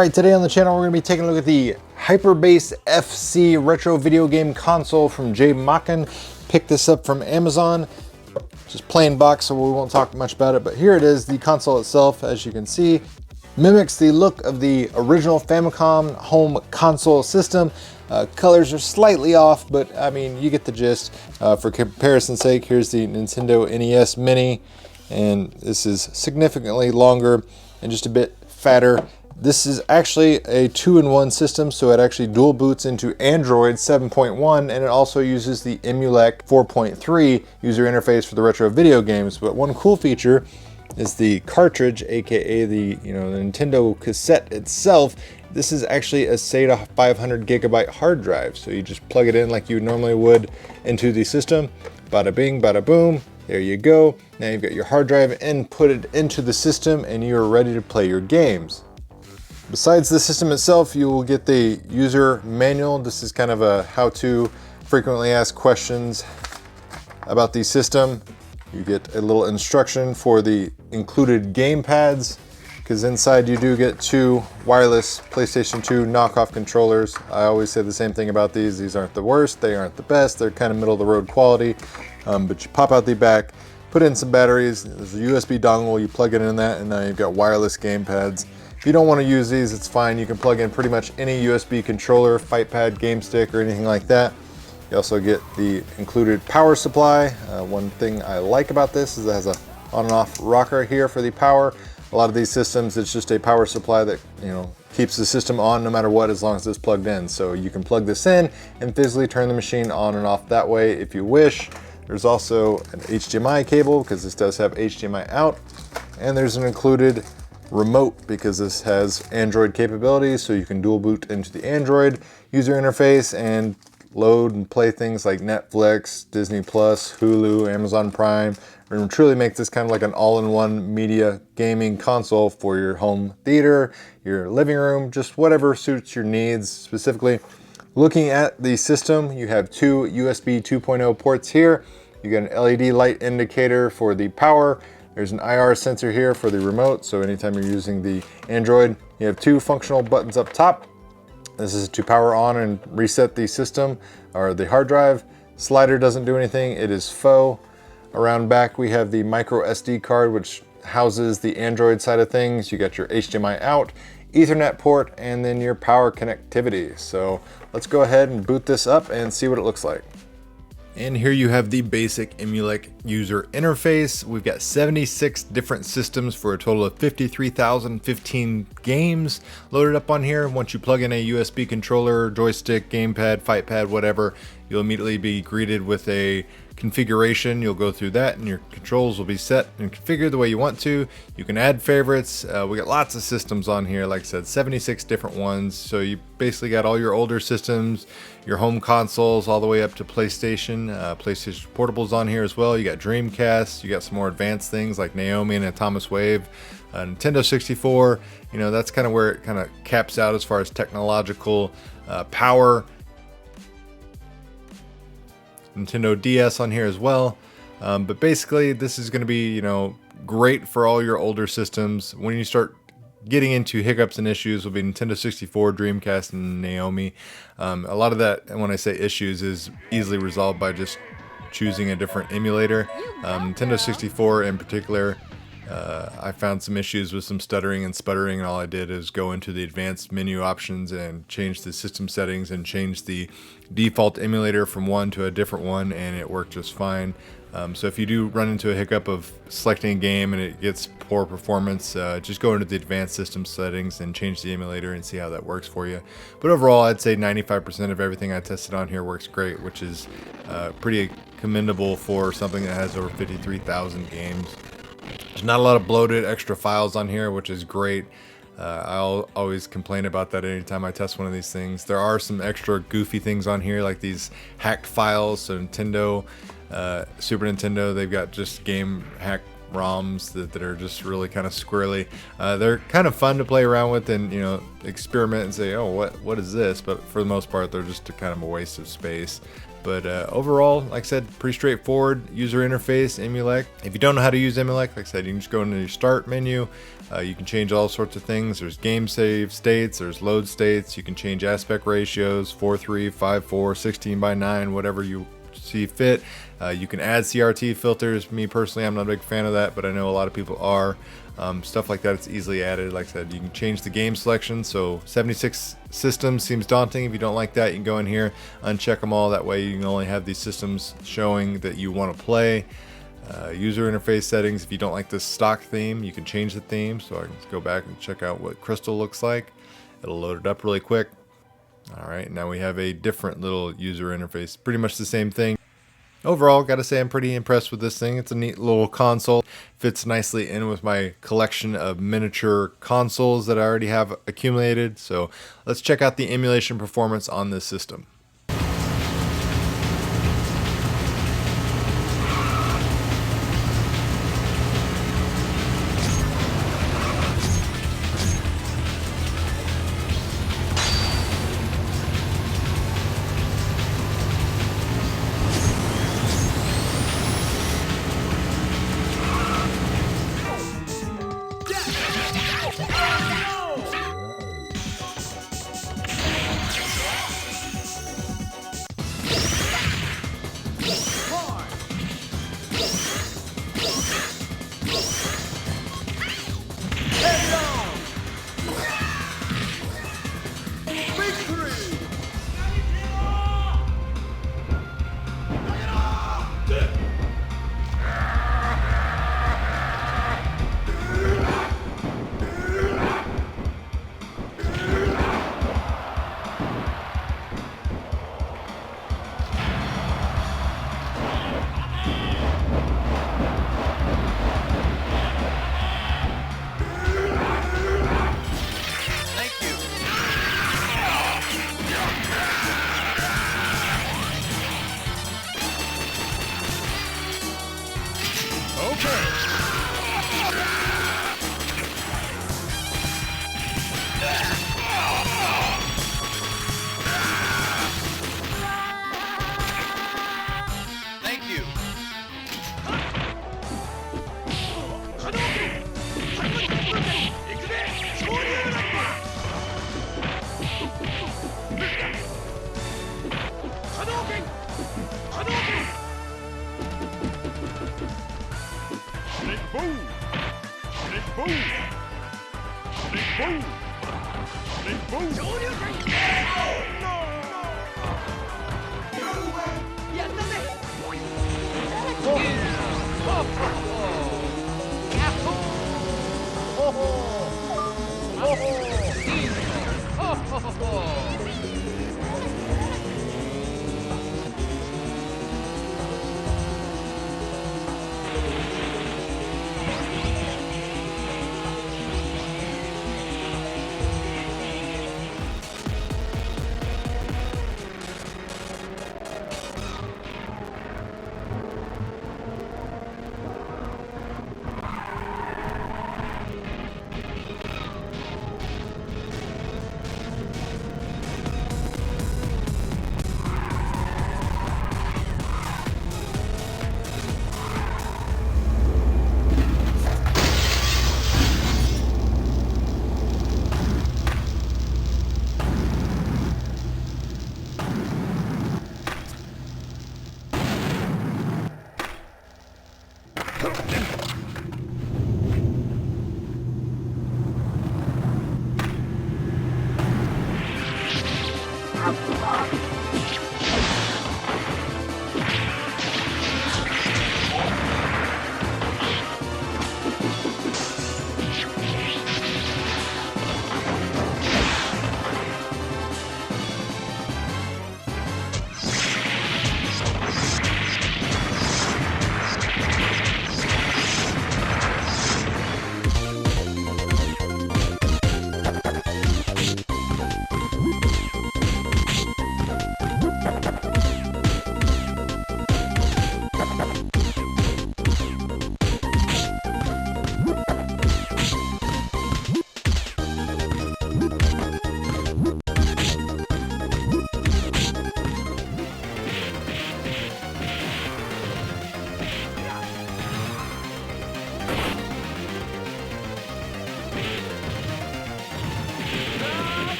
Alright, today on the channel we're going to be taking a look at the Hyperbase FC retro video game console from JMachen. Picked this up from Amazon. Just plain box, so we won't talk much about it, but here it is. The console itself, as you can see, mimics the look of the original Famicom home console system. Colors are slightly off, but I mean, you get the gist. For comparison's sake, here's the Nintendo NES Mini, and this is significantly longer and just a bit fatter. This is actually a 2-in-1 system, so it actually dual boots into Android 7.1, and it also uses the Emulation 4.3 user interface for the retro video games. But one cool feature is the cartridge, aka the Nintendo cassette itself. This is actually a SATA 500 gigabyte hard drive, so you just plug it in like you normally would into the system. Bada bing, bada boom. There you go. Now you've got your hard drive inputted into the system, and you are ready to play your games. Besides the system itself, you will get the user manual. This is kind of a how-to, frequently asked questions about the system. You get a little instruction for the included game pads, because inside you do get 2 wireless PlayStation 2 knockoff controllers. I always say the same thing about these. These aren't the worst, they aren't the best, they're kind of middle of the road quality. But you pop out the back, put in some batteries, there's a USB dongle, you plug it in that, and now you've got wireless game pads. If you don't want to use these, it's fine. You can plug in pretty much any USB controller, fight pad, game stick, or anything like that. You also get the included power supply. One thing I like about this is it has a on and off rocker here for the power. A lot of these systems, it's just a power supply that keeps the system on no matter what, as long as it's plugged in. So you can plug this in and physically turn the machine on and off that way if you wish. There's also an HDMI cable, because this does have HDMI out, and there's an included remote because this has Android capabilities, so you can dual boot into the Android user interface and load and play things like Netflix, Disney Plus, Hulu, Amazon Prime, and truly make this kind of like an all-in-one media gaming console for your home theater, your living room, just whatever suits your needs. Specifically, looking at the system, you have 2 USB 2.0 ports here. You get an LED light indicator for the power. There's an IR sensor here for the remote, so anytime you're using the Android, you have 2 functional buttons up top. This is to power on and reset the system or the hard drive. Slider doesn't do anything, it is faux. Around back we have the micro SD card, which houses the Android side of things. You got your HDMI out, Ethernet port, and then your power connectivity. So let's go ahead and boot this up and see what it looks like. And here you have the basic Emulate user interface. We've got 76 different systems for a total of 53,015 games loaded up on here. Once you plug in a USB controller, joystick, gamepad, fight pad, whatever, you'll immediately be greeted with a configuration. You'll go through that and your controls will be set and configured the way you want to. You can add favorites. We got lots of systems on here, like I said, 76 different ones. So you basically got all your older systems, your home consoles, all the way up to PlayStation. PlayStation Portables on here as well. You got Dreamcast, you got some more advanced things like Naomi and Atomiswave. Nintendo 64, that's kind of where it kind of caps out as far as technological power. Nintendo DS on here as well, but basically this is going to be great for all your older systems. When you start getting into hiccups and issues, will be Nintendo 64, Dreamcast, and Naomi. A lot of that, when I say issues, is easily resolved by just choosing a different emulator. Nintendo 64 in particular, I found some issues with some stuttering and sputtering, and all I did is go into the advanced menu options and change the system settings and change the default emulator from one to a different one, and it worked just fine. So if you do run into a hiccup of selecting a game and it gets poor performance, just go into the advanced system settings and change the emulator and see how that works for you. But overall, I'd say 95% of everything I tested on here works great, which is pretty commendable for something that has over 53,000 games. There's not a lot of bloated extra files on here, which is great. I'll always complain about that anytime I test one of these things. There are some extra goofy things on here, like these hacked files. So Nintendo, Super Nintendo, they've got just game hack ROMs that are just really kind of squirrely. They're kind of fun to play around with and, you know, experiment and say, oh, what is this? But for the most part, they're just kind of a waste of space. But overall, like I said, pretty straightforward user interface, Emulate. If you don't know how to use Emulate, like I said, you can just go into your start menu. You can change all sorts of things. There's game save states, there's load states. You can change aspect ratios, 4:3, 5:4, 16:9, whatever you see fit. You can add CRT filters. Me personally, I'm not a big fan of that, but I know a lot of people are. Stuff like that, it's easily added. Like I said, you can change the game selection. So 76 systems seems daunting. If you don't like that, you can go in here, uncheck them all. That way you can only have these systems showing that you want to play. User interface settings, if you don't like this stock theme, you can change the theme. So I can just go back and check out what Crystal looks like. It'll load it up really quick. All right, now we have a different little user interface. Pretty much the same thing. Overall, gotta say I'm pretty impressed with this thing. It's a neat little console. Fits nicely in with my collection of miniature consoles that I already have accumulated. So let's check out the emulation performance on this system.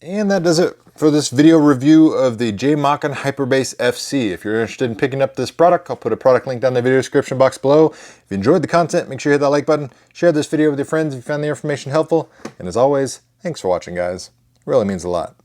And that does it for this video review of the JMachen Hyperbase FC. If you're interested in picking up this product, I'll put a product link down in the video description box below. If you enjoyed the content, make sure you hit that like button. Share this video with your friends if you found the information helpful. And as always, thanks for watching, guys. It really means a lot.